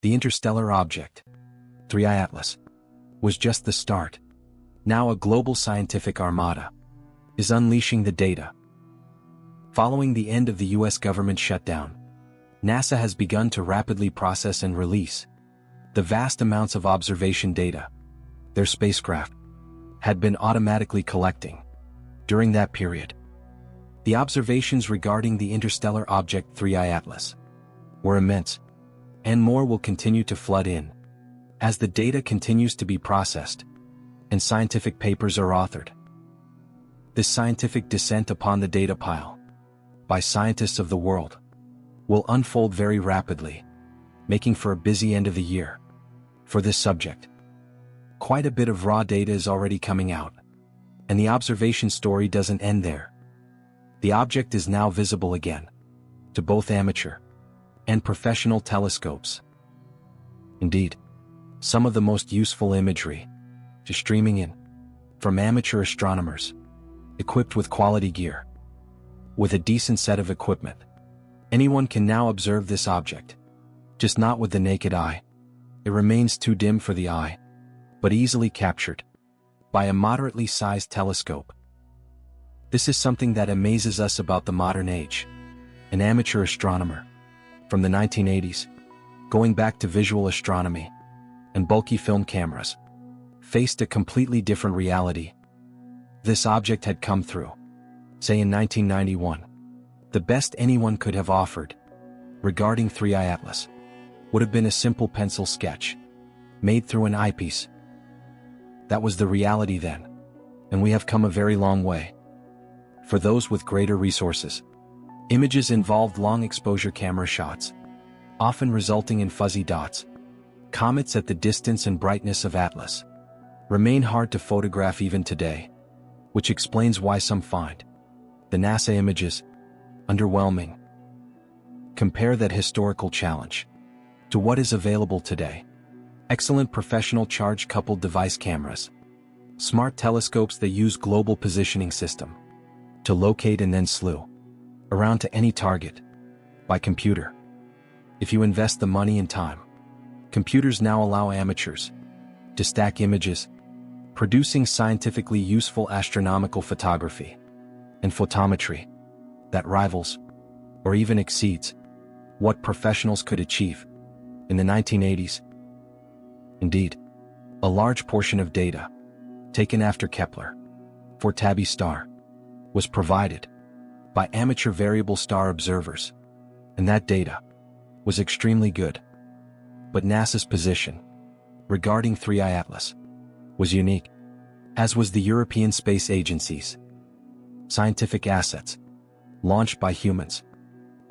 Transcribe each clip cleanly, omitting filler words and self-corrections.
The Interstellar Object, 3I Atlas, was just the start. Now a global scientific armada is unleashing the data. Following the end of the US government shutdown, NASA has begun to rapidly process and release the vast amounts of observation data their spacecraft had been automatically collecting during that period. The observations regarding the Interstellar Object 3I Atlas were immense, and more will continue to flood in as the data continues to be processed and scientific papers are authored. This scientific descent upon the data pile by scientists of the world will unfold very rapidly, making for a busy end of the year for this subject. Quite a bit of raw data is already coming out, and the observation story doesn't end there. The object is now visible again to both amateur and professional telescopes. Indeed, some of the most useful imagery is streaming in from amateur astronomers equipped with quality gear. With a decent set of equipment, anyone can now observe this object, just not with the naked eye. It remains too dim for the eye, but easily captured by a moderately sized telescope. This is something that amazes us about the modern age. An amateur astronomer from the 1980s, going back to visual astronomy and bulky film cameras, faced a completely different reality. This object had come through, say in 1991. The best anyone could have offered regarding 3I Atlas would have been a simple pencil sketch made through an eyepiece. That was the reality then, and we have come a very long way. For those with greater resources, images involved long exposure camera shots, often resulting in fuzzy dots. Comets at the distance and brightness of Atlas remain hard to photograph even today, which explains why some find the NASA images underwhelming. Compare that historical challenge to what is available today. Excellent professional charge-coupled device cameras, smart telescopes that use global positioning system to locate and then slew around to any target by computer. If you invest the money and time, computers now allow amateurs to stack images, producing scientifically useful astronomical photography and photometry that rivals or even exceeds what professionals could achieve in the 1980s. Indeed, a large portion of data taken after Kepler for Tabby star was provided by amateur variable star observers, and that data was extremely good. But NASA's position regarding 3I Atlas was unique, as was the European Space Agency's. Scientific assets, launched by humans,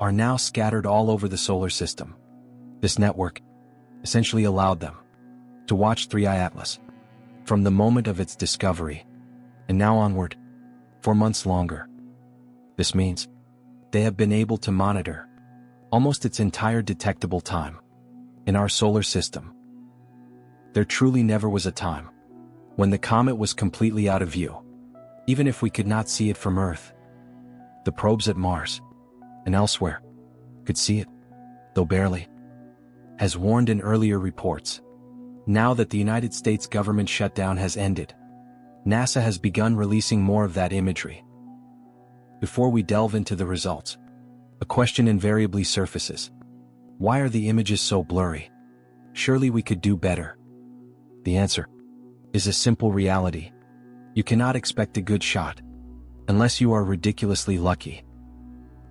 are now scattered all over the solar system. This network essentially allowed them to watch 3I Atlas from the moment of its discovery, and now onward, for months longer. This means they have been able to monitor almost its entire detectable time in our solar system. There truly never was a time when the comet was completely out of view, even if we could not see it from Earth. The probes at Mars and elsewhere could see it, though barely. As warned in earlier reports, now that the United States government shutdown has ended, NASA has begun releasing more of that imagery. Before we delve into the results, a question invariably surfaces. Why are the images so blurry? Surely we could do better. The answer is a simple reality. You cannot expect a good shot unless you are ridiculously lucky.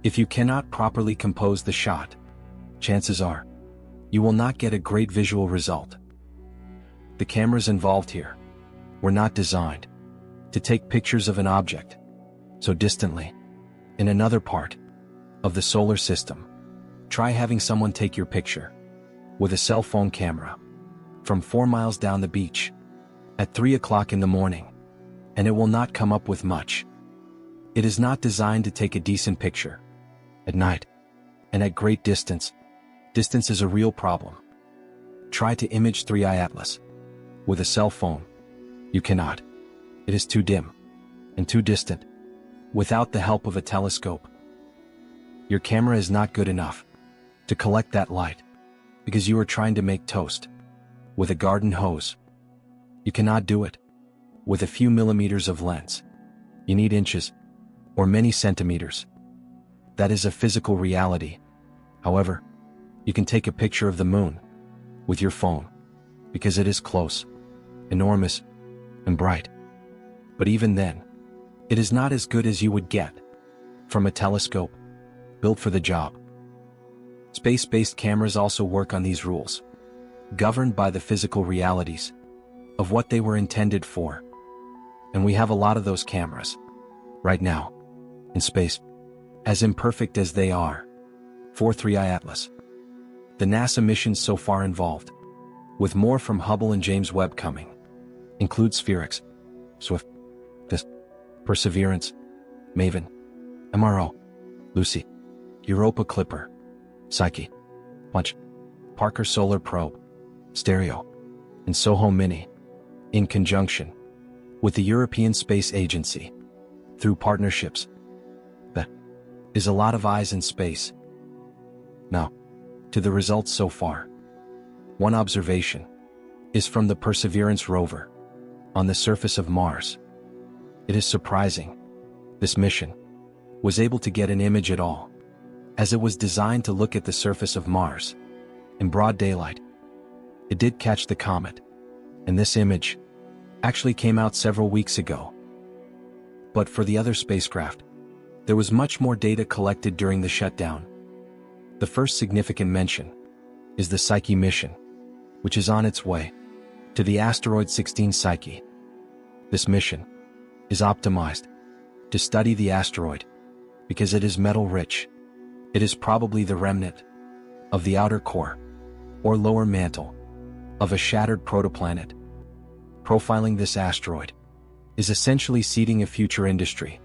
If you cannot properly compose the shot, chances are you will not get a great visual result. The cameras involved here were not designed to take pictures of an object so distantly in another part of the solar system. Try having someone take your picture with a cell phone camera from 4 miles down the beach at 3 o'clock in the morning, and it will not come up with much. It is not designed to take a decent picture at night and at great distance. Distance is a real problem. Try to image 3I Atlas with a cell phone. You cannot. It is too dim and too distant. Without the help of a telescope, your camera is not good enough to collect that light. because you are trying to make toast with a garden hose. You cannot do it with a few millimeters of lens. You need inches or many centimeters. That is a physical reality. However, you can take a picture of the moon with your phone because it is close, enormous, and bright. But even then, it is not as good as you would get from a telescope built for the job. Space-based cameras also work on these rules, governed by the physical realities of what they were intended for. And we have a lot of those cameras right now in space, as imperfect as they are. 43i Atlas. The NASA missions so far involved, with more from Hubble and James Webb coming, include Spherix, Swift, Perseverance, Maven, MRO, Lucy, Europa Clipper, Psyche, Punch, Parker Solar Probe, Stereo, and SOHO Mini, in conjunction with the European Space Agency, through partnerships. That is a lot of eyes in space. Now, to the results so far. One observation is from the Perseverance rover on the surface of Mars. It is surprising this mission was able to get an image at all, as it was designed to look at the surface of Mars in broad daylight. It did catch the comet, and this image actually came out several weeks ago. But for the other spacecraft, there was much more data collected during the shutdown. The first significant mention is the Psyche mission, which is on its way to the asteroid 16 Psyche. This mission is optimized to study the asteroid because it is metal-rich. It is probably the remnant of the outer core or lower mantle of a shattered protoplanet. Profiling this asteroid is essentially seeding a future industry,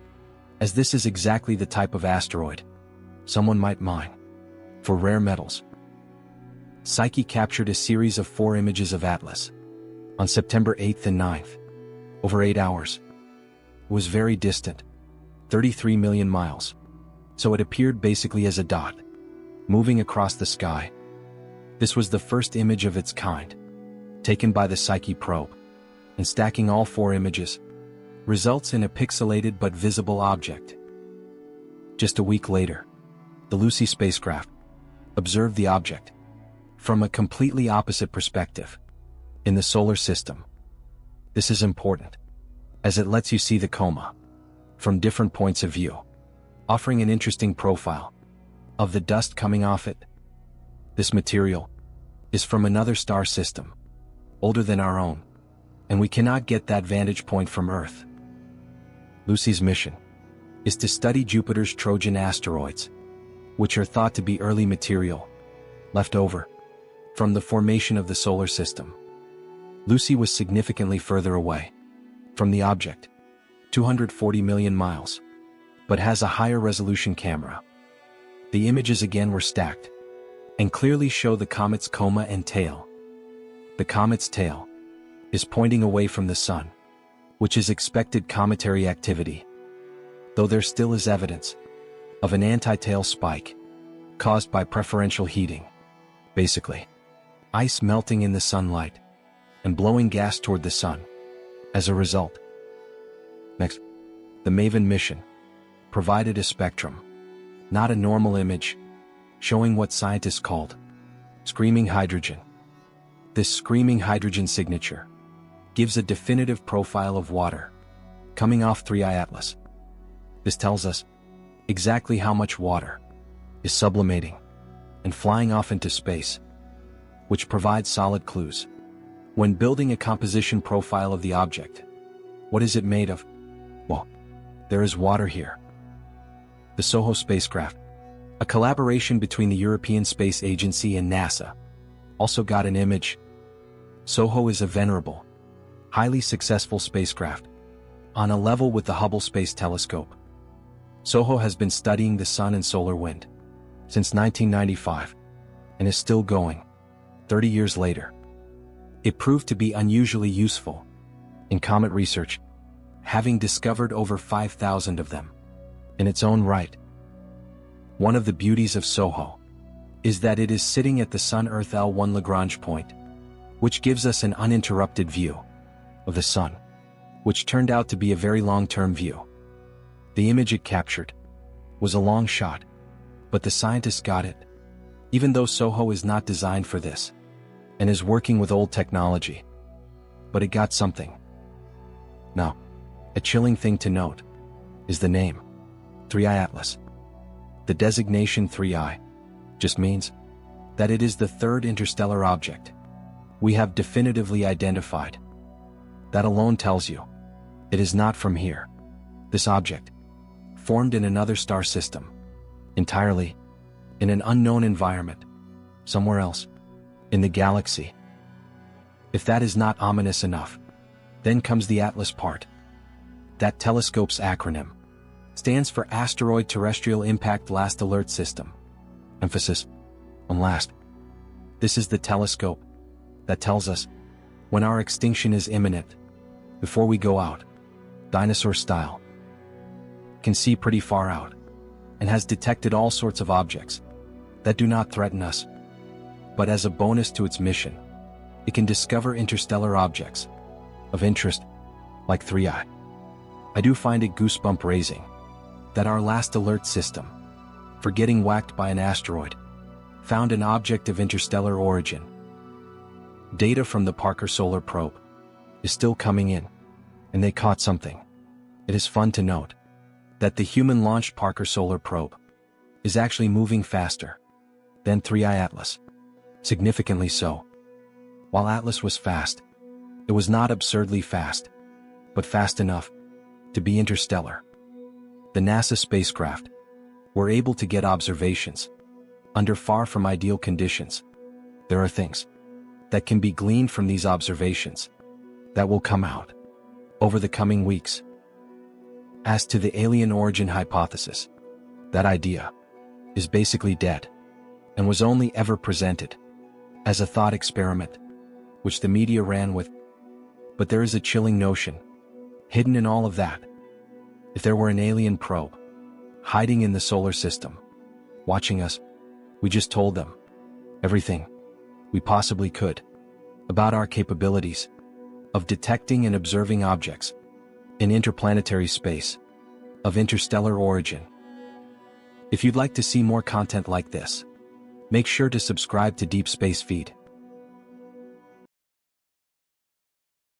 as this is exactly the type of asteroid someone might mine for rare metals. Psyche captured a series of 4 images of Atlas on September 8th and 9th, over 8 hours. It was very distant, 33 million miles, so it appeared basically as a dot, moving across the sky. This was the first image of its kind, taken by the Psyche probe, and stacking all 4 images results in a pixelated but visible object. Just a week later, the Lucy spacecraft observed the object from a completely opposite perspective in the solar system. This is important, as it lets you see the coma from different points of view, offering an interesting profile of the dust coming off it. This material is from another star system, older than our own, and we cannot get that vantage point from Earth. Lucy's mission is to study Jupiter's Trojan asteroids, which are thought to be early material left over from the formation of the solar system. Lucy was significantly further away from the object, 240 million miles, but has a higher resolution camera. The images again were stacked and clearly show the comet's coma and tail. The comet's tail is pointing away from the sun, which is expected cometary activity, though there still is evidence of an anti-tail spike caused by preferential heating. Basically, ice melting in the sunlight and blowing gas toward the sun as a result. Next, the Maven mission provided a spectrum, not a normal image, showing what scientists called screaming hydrogen. This screaming hydrogen signature gives a definitive profile of water coming off 3i Atlas. This tells us exactly how much water is sublimating and flying off into space, which provides solid clues. When building a composition profile of the object, what is it made of? Well, there is water here. The SOHO spacecraft, a collaboration between the European Space Agency and NASA, also got an image. SOHO is a venerable, highly successful spacecraft, on a level with the Hubble Space Telescope. SOHO has been studying the sun and solar wind since 1995, and is still going, 30 years later. It proved to be unusually useful in comet research, having discovered over 5,000 of them in its own right. One of the beauties of SOHO is that it is sitting at the Sun-Earth L1 Lagrange point, which gives us an uninterrupted view of the Sun, which turned out to be a very long-term view. The image it captured was a long shot, but the scientists got it, even though SOHO is not designed for this, and is working with old technology. But it got something. Now, a chilling thing to note is the name, 3I Atlas. The designation 3I just means that it is the third interstellar object we have definitively identified. That alone tells you it is not from here. This object formed in another star system, entirely in an unknown environment, somewhere else in the galaxy. If that is not ominous enough, then comes the Atlas part. That telescope's acronym stands for Asteroid Terrestrial Impact Last Alert System. Emphasis on last. This is the telescope that tells us when our extinction is imminent, before we go out, dinosaur style. Can see pretty far out, and has detected all sorts of objects that do not threaten us. But as a bonus to its mission, it can discover interstellar objects of interest, like 3I. I do find it goosebump-raising that our last alert system, for getting whacked by an asteroid, found an object of interstellar origin. Data from the Parker Solar Probe is still coming in, and they caught something. It is fun to note that the human-launched Parker Solar Probe is actually moving faster than 3I Atlas, significantly so. While Atlas was fast, it was not absurdly fast, but fast enough to be interstellar. The NASA spacecraft were able to get observations under far from ideal conditions. There are things that can be gleaned from these observations that will come out over the coming weeks. As to the alien origin hypothesis, that idea is basically dead and was only ever presented as a thought experiment, which the media ran with. But there is a chilling notion hidden in all of that. If there were an alien probe hiding in the solar system, watching us, we just told them everything we possibly could about our capabilities of detecting and observing objects in interplanetary space of interstellar origin. If you'd like to see more content like this, make sure to subscribe to Deep Space Feed.